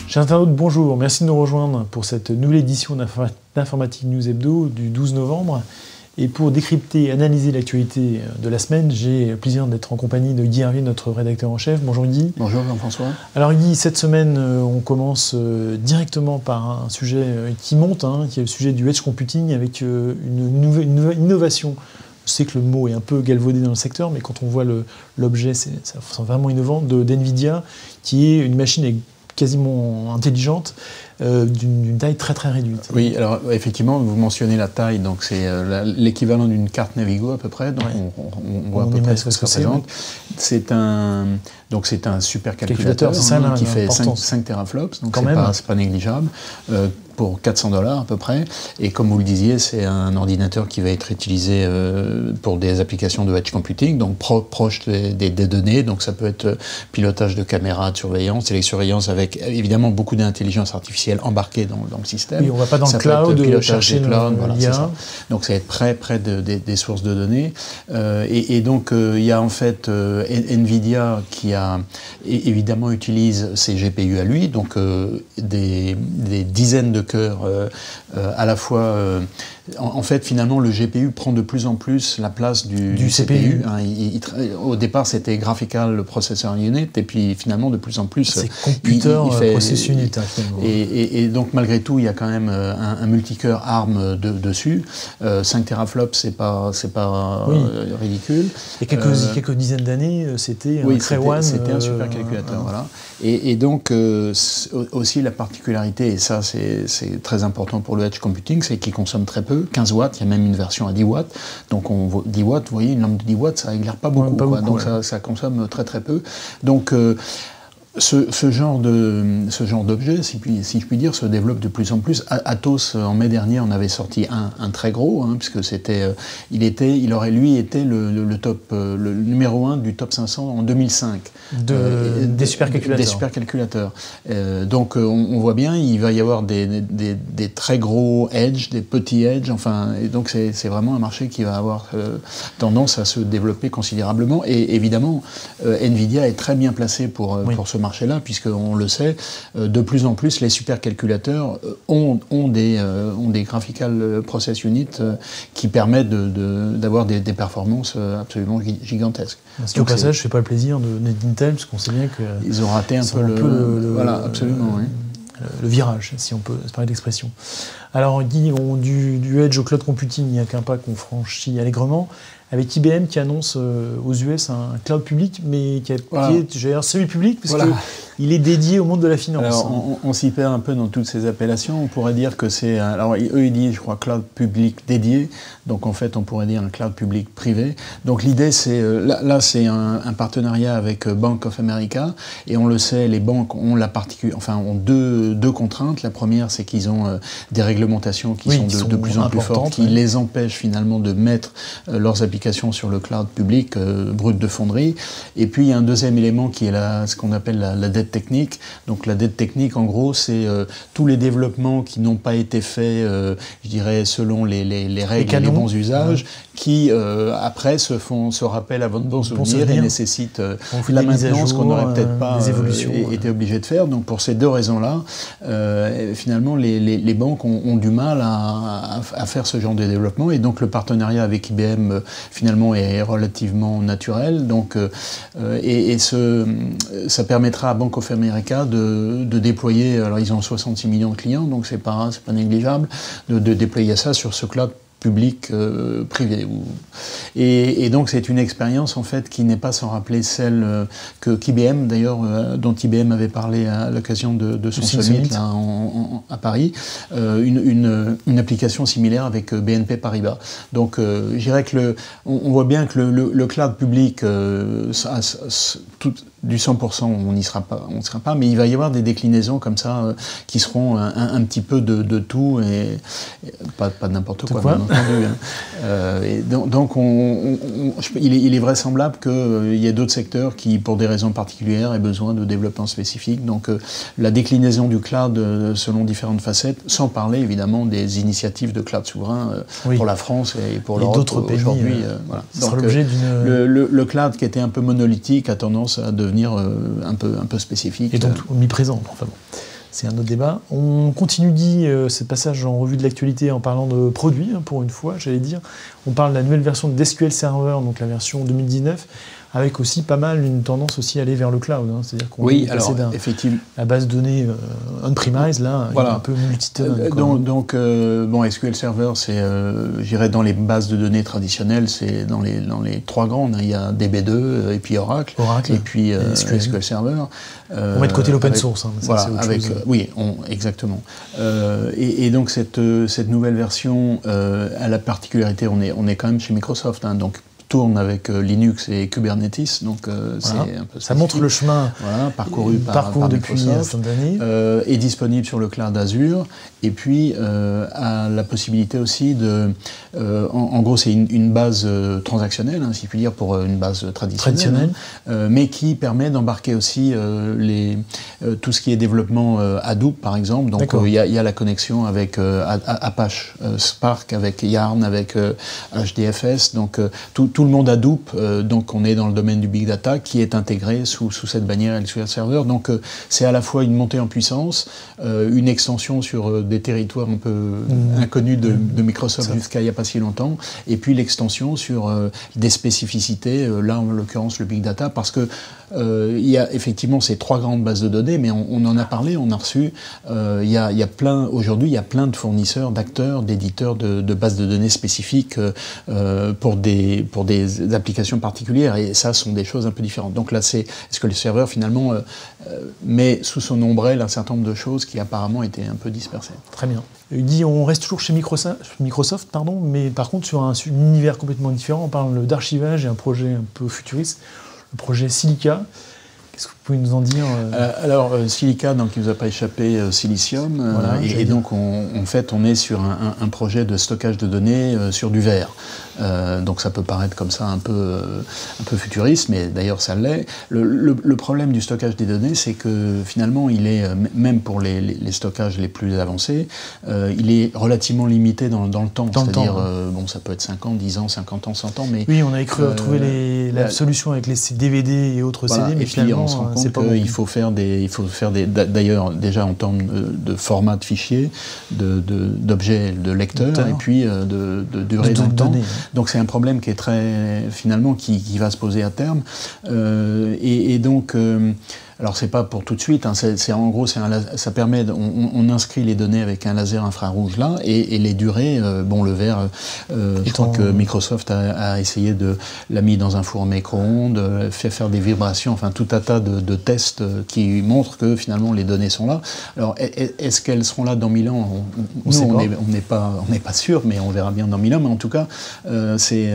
Chers internautes, bonjour. Merci de nous rejoindre pour cette nouvelle édition d'Informatique News Hebdo du 12 novembre. Et pour décrypter et analyser l'actualité de la semaine, j'ai le plaisir d'être en compagnie de Guy Hervier, notre rédacteur en chef. Bonjour Guy. Bonjour Jean-François. Alors Guy, cette semaine, on commence directement par un sujet qui monte, qui est le sujet du edge computing avec une innovation. Je sais que le mot est un peu galvaudé dans le secteur, mais quand on voit l'objet, ça sent vraiment innovant, d'NVIDIA, qui est une machine quasiment intelligente, d'une taille très très réduite. Oui, alors effectivement, vous mentionnez la taille, donc c'est l'équivalent d'une carte Navigo à peu près, donc on voit à peu près ce que ça représente. C'est un supercalculateur qui fait 5 teraflops, donc c'est pas négligeable, pour 400 $ à peu près, et comme vous le disiez, c'est un ordinateur qui va être utilisé pour des applications de edge computing, donc proche des données, donc ça peut être pilotage de caméras, de surveillance, télésurveillance avec évidemment beaucoup d'intelligence artificielle embarquée dans le système. Oui, on ne va pas dans le cloud chercher cloud, voilà, c'est ça. Donc ça va être près des sources de données. Et donc il y a en fait NVIDIA qui évidemment utilise ses GPU à lui, donc des dizaines de cœurs à la fois. En fait, finalement, le GPU prend de plus en plus la place du CPU. Au départ, c'était Graphical Processor Unit, et puis finalement, de plus en plus, c'est Computer Processor Unit. Et donc, malgré tout, il y a quand même un multicœur ARM dessus. 5 teraflops, c'est pas ridicule. Et quelques dizaines d'années, c'était un Cray One. C'était un supercalculateur, voilà. Et donc, aussi la particularité, et ça, c'est très important pour le edge computing, c'est qu'il consomme très peu. 15 watts, il y a même une version à 10 watts. Donc 10 watts, vous voyez, une lampe de 10 watts, ça éclaire pas beaucoup. Donc ça consomme très très peu. Donc ce genre d'objet, si je puis dire, se développe de plus en plus. Atos, en mai dernier, on avait sorti un très gros, puisque il aurait lui été le numéro 1 du top 500 en 2005. Des supercalculateurs. Des supercalculateurs. Donc on voit bien, il va y avoir des très gros edge, des petits edge, et donc c'est vraiment un marché qui va avoir tendance à se développer considérablement. Et évidemment, NVIDIA est très bien placé pour ce marché-là, puisqu'on le sait, de plus en plus, les supercalculateurs ont des graphical process units qui permettent d'avoir des performances absolument gigantesques. Au passage, je ne fais pas le plaisir d'Intel, parce qu'on sait bien qu'ils ont raté un peu voilà, absolument, oui. Le virage, si on peut se parler d'expression. Alors Guy, du edge au cloud computing, il n'y a qu'un pas qu'on franchit allègrement, avec IBM qui annonce aux US un cloud public, mais qui est semi-public, parce qu'il est dédié au monde de la finance. Alors, on s'y perd un peu dans toutes ces appellations. On pourrait dire que c'est... Alors, eux, ils disent, je crois, cloud public dédié. Donc, en fait, on pourrait dire un cloud public privé. Donc, l'idée, c'est... Là, c'est un partenariat avec Bank of America. Et on le sait, les banques ont ont deux contraintes. La première, c'est qu'ils ont des réglementations qui sont de plus en plus fortes, qui les empêchent finalement de mettre leurs applications sur le cloud public brut de fonderie. Et puis il y a un deuxième élément qui est ce qu'on appelle la dette technique. Donc la dette technique, en gros, c'est tous les développements qui n'ont pas été faits, je dirais, selon les règles et les bons usages, qui après se rappellent à votre bon souvenir et nécessitent la maintenance qu'on n'aurait peut-être pas été obligé de faire. Donc pour ces deux raisons-là, finalement, les banques ont du mal à faire ce genre de développement. Et donc le partenariat avec IBM finalement est relativement naturel. Donc, ça permettra à Bank of America de déployer, alors ils ont 66 millions de clients, donc c'est pas négligeable, de déployer ça sur ce cloud public privé. Et donc c'est une expérience en fait qui n'est pas sans rappeler celle qu'IBM d'ailleurs, dont IBM avait parlé à l'occasion de son summit là, à Paris, une application similaire avec BNP Paribas. Donc je dirais que on voit bien que le cloud public, du 100%, on n'y sera pas, mais il va y avoir des déclinaisons comme ça qui seront un petit peu de tout et pas n'importe quoi. Bien entendu, et donc il est vraisemblable qu'il y ait d'autres secteurs qui, pour des raisons particulières, aient besoin de développement spécifique. Donc la déclinaison du cloud selon différentes facettes, sans parler évidemment des initiatives de cloud souverain pour la France et pour l'Europe d'autres pays aujourd'hui. Voilà. Donc le cloud qui était un peu monolithique a tendance à devenir un peu spécifique. Et donc omniprésent. Enfin bon. c'est un autre débat. On continue, ce passage en revue de l'actualité en parlant de produits, hein, pour une fois, j'allais dire. On parle de la nouvelle version de SQL Server, donc la version 2019, avec aussi pas mal une tendance aussi à aller vers le cloud. Hein. C'est-à-dire qu'on est passé la base de données on-premise, là, voilà. Un peu multi-tenant. Donc, SQL Server, c'est, j'irais dans les bases de données traditionnelles, c'est dans les trois grandes. Hein. Il y a DB2, et puis Oracle et puis SQL Server. On met de côté l'open source. Hein, voilà, oui, exactement. Et donc cette nouvelle version a la particularité, on est quand même chez Microsoft, hein, donc tourne avec Linux et Kubernetes, donc c'est un peu ça montre le chemin parcouru par depuis Microsoft, fin d'année. Est disponible sur le cloud Azure, et puis a la possibilité aussi de, en gros c'est une base transactionnelle, hein, si je puis dire, pour une base traditionnelle. Mais qui permet d'embarquer aussi tout ce qui est développement Hadoop par exemple, donc il y a la connexion avec Apache Spark, avec Yarn, avec HDFS, donc tout le monde Hadoop, donc on est dans le domaine du big data qui est intégré sous cette bannière SQL Server. Donc c'est à la fois une montée en puissance, une extension sur des territoires un peu inconnus de Microsoft jusqu'à il n'y a pas si longtemps, et puis l'extension sur des spécificités, là en l'occurrence le big data, parce que il y a effectivement ces trois grandes bases de données, mais on en a parlé, on a reçu, aujourd'hui il y a plein de fournisseurs, d'acteurs, d'éditeurs de bases de données spécifiques pour des applications particulières, et ça sont des choses un peu différentes. Donc là, est-ce que le serveur finalement met sous son ombrelle un certain nombre de choses qui apparemment étaient un peu dispersées. Très bien. Il dit on reste toujours chez Microsoft, mais par contre sur un univers complètement différent. On parle d'archivage et un projet un peu futuriste, le projet Silica. Qu'est-ce que vous pouvez nous en dire Alors, Silica, donc, il ne nous a pas échappé, Silicium, et donc en fait on est sur un projet de stockage de données sur du verre. Donc ça peut paraître comme ça un peu futuriste, mais d'ailleurs ça l'est. Le problème du stockage des données, c'est que finalement il est, même pour les stockages les plus avancés, il est relativement limité dans le temps. C'est-à-dire, ça peut être 5 ans, 10 ans, 50 ans, 100 ans, mais... Oui, on avait cru trouver la solution avec les DVD et autres CD, mais finalement, on se rend compte qu'il faut faire d'ailleurs, déjà en termes de format de fichier, d'objets, de lecteurs, et puis de durée dans le temps. Donc c'est un problème qui est qui va se poser à terme. Et donc... alors c'est pas pour tout de suite, hein, en gros ça permet, on inscrit les données avec un laser infrarouge là, et les durées, le verre, je crois que Microsoft a essayé l'a mis dans un four micro-ondes, fait faire des vibrations, enfin tout un tas de tests qui montrent que finalement les données sont là. Alors est-ce qu'elles seront là dans 1000 ans? On n'est pas sûr, mais on verra bien dans 1000 ans, mais en tout cas c'est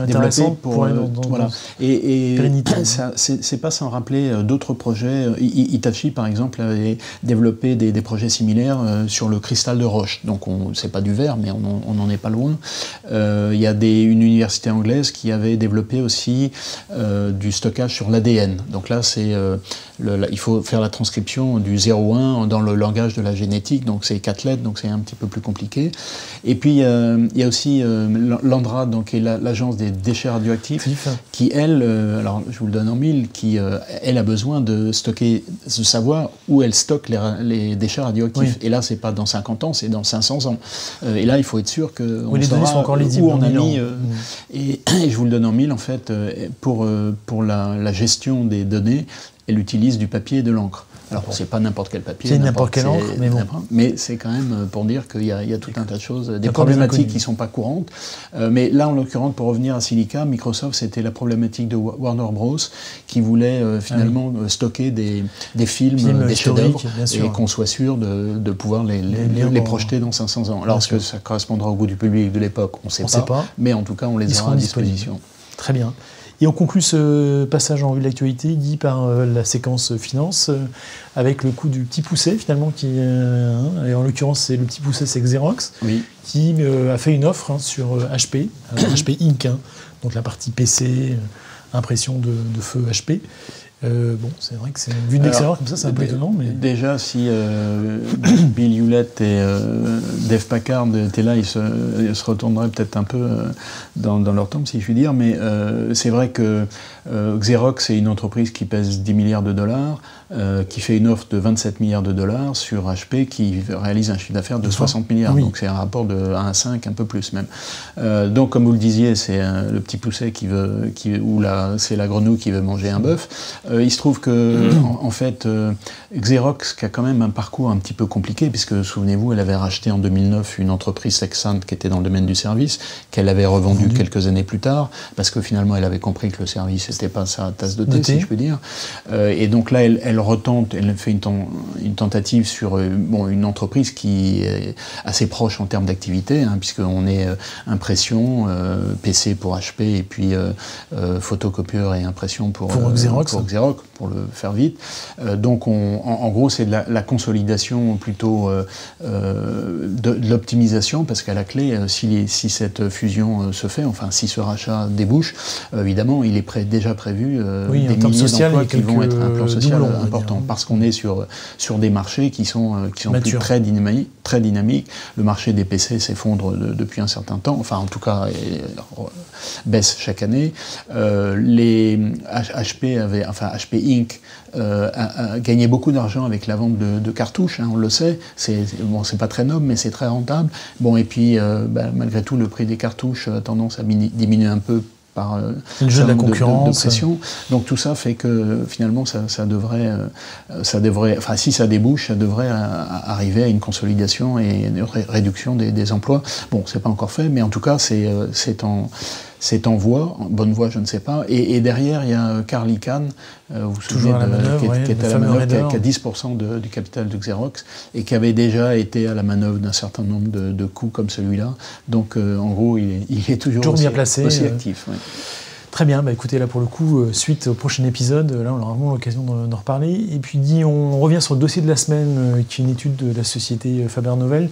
développé pour voilà. Et c'est pas sans rappeler d'autres projets. Hitachi, par exemple, avait développé des projets similaires sur le cristal de roche. Donc, c'est pas du verre, mais on n'en est pas loin. Il y a une université anglaise qui avait développé aussi du stockage sur l'ADN. Donc là, il faut faire la transcription du 0,1 dans le langage de la génétique. Donc, c'est 4 lettres, donc c'est un petit peu plus compliqué. Et puis, il y a aussi l'ANDRA, donc, qui est l'agence des déchets radioactifs, qui, elle, alors je vous le donne en mille, qui elle a besoin de savoir où elle stocke les déchets radioactifs. Oui. Et là, c'est pas dans 50 ans, c'est dans 500 ans. Et là, il faut être sûr que les données sont encore lisibles où on a mis. Et je vous le donne en mille, en fait, pour la gestion des données, elle utilise du papier et de l'encre. Alors, c'est pas n'importe quel papier. C'est n'importe quelle encre, mais bon. Mais c'est quand même pour dire qu'il y a tout un tas de choses, des problématiques qui ne sont pas courantes. Mais là, en l'occurrence, pour revenir à Silica, Microsoft, c'était la problématique de Warner Bros. Qui voulait finalement stocker des films, des chefs-d'œuvre, et qu'on soit sûr de pouvoir les projeter dans 500 ans. Alors, est-ce que ça correspondra au goût du public de l'époque? On ne sait pas. Mais en tout cas, on les aura à disposition. Très bien. Et on conclut ce passage en vue de l'actualité dit par la séquence finance avec le coup du petit poucet finalement et en l'occurrence c'est le petit poucet, c'est Xerox qui a fait une offre sur HP, HP Inc, donc la partie PC, impression de feu HP. Bon, c'est vrai que c'est vu de l'extérieur comme ça, c'est un peu étonnant. Mais... Déjà, si Bill Hewlett et Dave Packard étaient là, ils se retourneraient peut-être un peu dans leur tombe, si je puis dire. Mais c'est vrai que Xerox est une entreprise qui pèse 10 milliards de dollars, qui fait une offre de 27 milliards de dollars sur HP, qui réalise un chiffre d'affaires de 60 milliards. Oui. Donc c'est un rapport de 1 à 5, un peu plus même. Donc comme vous le disiez, c'est le petit pousset c'est la grenouille qui veut manger un bœuf. Il se trouve que, en fait, Xerox, qui a quand même un parcours un petit peu compliqué, puisque, souvenez-vous, elle avait racheté en 2009 une entreprise Sexant qui était dans le domaine du service, qu'elle avait revendue quelques années plus tard, parce que finalement, elle avait compris que le service, c'était pas sa tasse de thé, si je peux dire. Et donc là, elle retente, elle fait une tentative sur une entreprise qui est assez proche en termes d'activité, hein, puisqu'on est impression, PC pour HP, et puis photocopieur et impression pour Xerox, pour le faire vite. Donc en gros, c'est de la consolidation plutôt de l'optimisation, parce qu'à la clé, si cette fusion se fait, enfin si ce rachat débouche, évidemment, il est déjà prévu des milliers d'emplois qui vont être un plan social important, parce qu'on est sur des marchés qui sont plus très dynamiques. Le marché des PC s'effondre depuis un certain temps, enfin en tout cas baisse chaque année. Les HP Inc. A gagné beaucoup d'argent avec la vente de cartouches, hein, on le sait. C'est pas très noble, mais c'est très rentable. Bon, et puis malgré tout, le prix des cartouches a tendance à diminuer un peu par le jeu de la concurrence, de pression. Donc tout ça fait que finalement ça devrait, enfin si ça débouche, ça devrait arriver à une consolidation et une réduction des emplois. Bon, c'est pas encore fait, mais en tout cas c'est en voie, en bonne voie, je ne sais pas. Et derrière, il y a Carl Icahn, vous vous souvenez, qui est à la manœuvre, qui a 10% du capital de Xerox, et qui avait déjà été à la manœuvre d'un certain nombre de coups comme celui-là. Donc, en gros, il est toujours aussi, bien placé, aussi actif. Ouais. Très bien, écoutez, là pour le coup, suite au prochain épisode, là on aura vraiment l'occasion d'en reparler. Et puis on revient sur le dossier de la semaine, qui est une étude de la société Faber-Novel,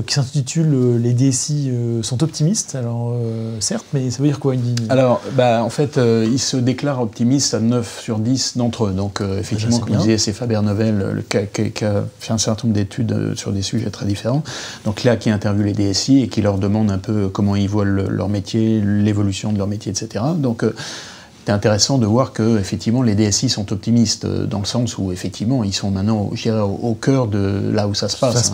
qui s'intitule « Les DSI sont optimistes ». Alors, certes, mais ça veut dire quoi? Alors, en fait, ils se déclarent optimistes à 9 sur 10 d'entre eux. Donc, effectivement, comme je disais, c'est Faber-Novel qui a fait un certain nombre d'études sur des sujets très différents. Donc là, qui interviewe les DSI et qui leur demande un peu comment ils voient leur métier, l'évolution de leur métier, etc. Donc, c'est intéressant de voir que effectivement les DSI sont optimistes dans le sens où effectivement ils sont maintenant, je dirais, au cœur de là où ça se passe.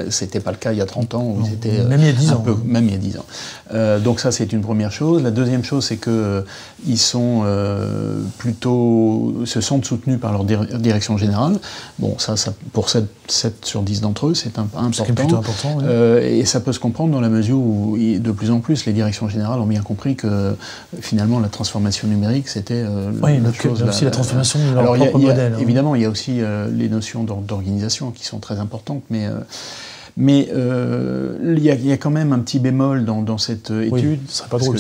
C'était pas le cas il y a 30 ans, où ils étaient même il y a 10 ans. Même il y a 10 ans. Donc ça c'est une première chose. La deuxième chose c'est que ils sont se sentent soutenus par leur direction générale. Bon ça pour 7 sur 10 d'entre eux c'est important. C'est plutôt important. Oui. Et ça peut se comprendre dans la mesure où de plus en plus les directions générales ont bien compris que finalement la transformation numérique c'était aussi la transformation de leur propre modèle. Évidemment, il y a aussi les notions d'organisation qui sont très importantes, mais il y a quand même un petit bémol dans cette étude, ce serait pas drôle,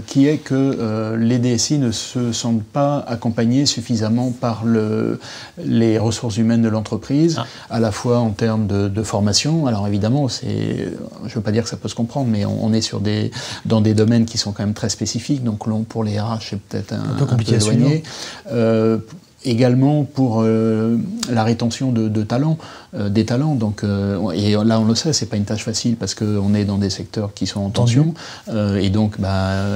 qui est que les DSI ne se sentent pas accompagnés suffisamment par les ressources humaines de l'entreprise, à la fois en termes de formation. Alors évidemment, je ne veux pas dire que ça peut se comprendre, mais on est dans des domaines qui sont quand même très spécifiques, donc pour les RH, c'est peut-être un peu éloigné. Également pour la rétention de talents, des talents. Donc, et là, on le sait, c'est pas une tâche facile parce qu'on est dans des secteurs qui sont en tension. Et donc,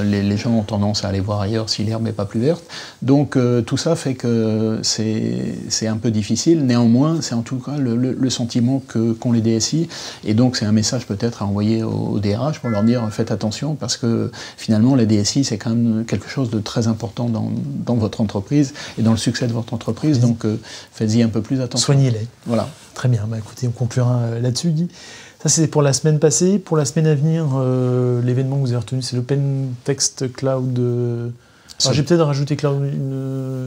les gens ont tendance à aller voir ailleurs si l'herbe n'est pas plus verte. Donc, tout ça fait que c'est un peu difficile. Néanmoins, c'est en tout cas le sentiment qu'ont les DSI. Et donc, c'est un message peut-être à envoyer aux DRH pour leur dire faites attention parce que finalement, les DSI, c'est quand même quelque chose de très important dans votre entreprise et dans le succès de votre entreprise, donc faites-y un peu plus attention. Soignez-les. Voilà. Très bien, écoutez, on conclura là-dessus, Guy. Ça, c'est pour la semaine passée. Pour la semaine à venir, l'événement que vous avez retenu, c'est l'Open Text Cloud... j'ai peut-être rajouté Cloud...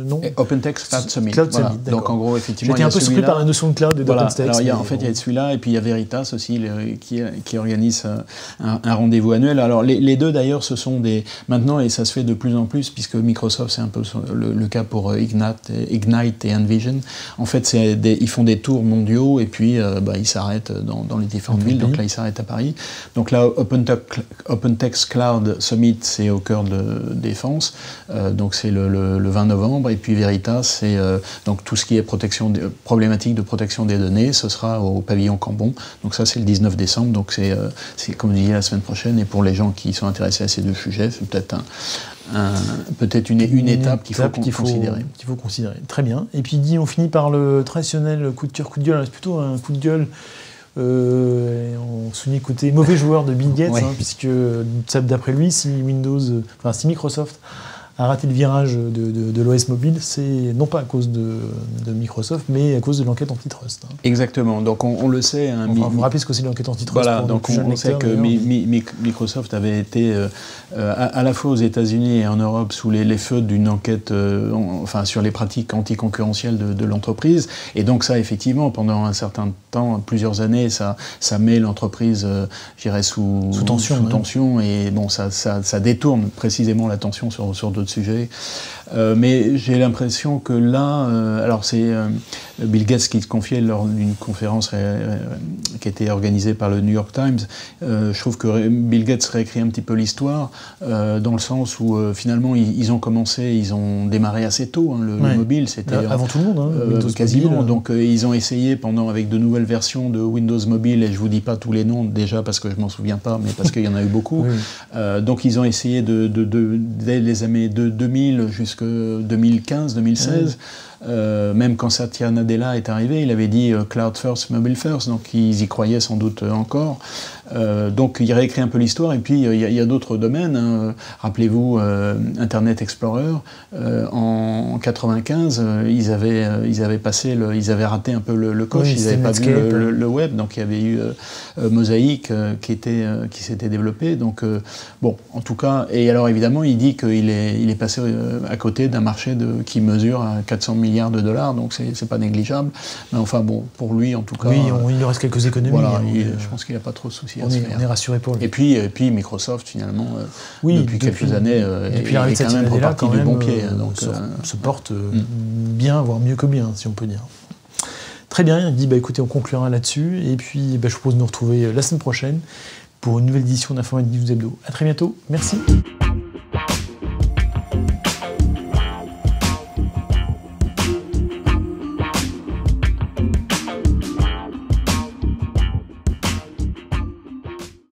non Open Text Cloud Summit. Cloud Summit, donc en gros, effectivement, j'étais un peu surpris par la notion de cloud et d'OpenText. Alors, il y a celui-là, et puis il y a Veritas aussi, qui organise un rendez-vous annuel. Alors, les deux, d'ailleurs, ce sont maintenant, et ça se fait de plus en plus, puisque Microsoft, c'est un peu le cas pour Ignite et Envision. En fait, ils font des tours mondiaux, et puis ils s'arrêtent dans les différentes villes. Donc là, ils s'arrêtent à Paris. Donc là, OpenText Cloud Summit, c'est au cœur de Défense. donc c'est le 20 novembre, et puis Veritas, c'est donc tout ce qui est problématique de protection des données, ce sera au pavillon Cambon, donc ça c'est le 19 décembre, donc c'est comme je disais la semaine prochaine, et pour les gens qui sont intéressés à ces deux sujets, c'est peut-être une étape qu'il faut considérer. Très bien. Et puis on finit par le traditionnel coup de cœur, coup de gueule. C'est plutôt un coup de gueule. On souligne côté mauvais joueur de Bill Gates, puisque d'après lui, si Microsoft a raté le virage de l'OS mobile, c'est non pas à cause de Microsoft, mais à cause de l'enquête antitrust. Exactement. Donc on le sait. Vous me rappelez ce que c'est l'enquête antitrust? Voilà. Donc on sait que Microsoft avait été à la fois aux États-Unis et en Europe sous les feux d'une enquête, sur les pratiques anticoncurrentielles de l'entreprise. Et donc ça, effectivement, pendant un certain temps, plusieurs années, ça met l'entreprise, je dirais, sous tension. Et bon, ça détourne précisément l'attention sur d'autres sujets. Mais j'ai l'impression que là, alors c'est Bill Gates qui se confiait lors d'une conférence qui a été organisée par le New York Times. Je trouve que Bill Gates réécrit un petit peu l'histoire dans le sens où finalement ils ont démarré assez tôt. Le mobile, c'était avant tout le monde, quasiment. Mobile, donc ils ont essayé avec de nouvelles versions de Windows Mobile, et je vous dis pas tous les noms déjà parce que je m'en souviens pas, mais parce qu'il y en a eu beaucoup. Donc ils ont essayé dès les années 2000 jusqu'à 2015, 2016. Même quand Satya Nadella est arrivé, il avait dit Cloud First, Mobile First, donc ils y croyaient sans doute encore. Donc il réécrit un peu l'histoire, et puis il y a d'autres domaines. Rappelez-vous Internet Explorer, en 95, ils avaient raté un peu le coche, ils n'avaient pas vu le web, donc il y avait eu Mosaic qui s'était développé. Donc bon, en tout cas, et alors évidemment, il dit qu'il est passé à côté d'un marché qui mesure à 400 milliards de dollars, donc c'est pas négligeable. Mais enfin bon, pour lui en tout cas. Oui, il lui reste quelques économies. Voilà, je pense qu'il n'a pas trop de soucis à se faire. On est rassuré pour lui. Et puis Microsoft finalement, depuis quelques années, depuis est quand même reparti du bon pied. Donc se porte bien, voire mieux que bien, si on peut dire. Très bien, il dit écoutez, on conclura là-dessus, et puis je vous propose de nous retrouver la semaine prochaine pour une nouvelle édition d'Informatique News Hebdo. À très bientôt, merci.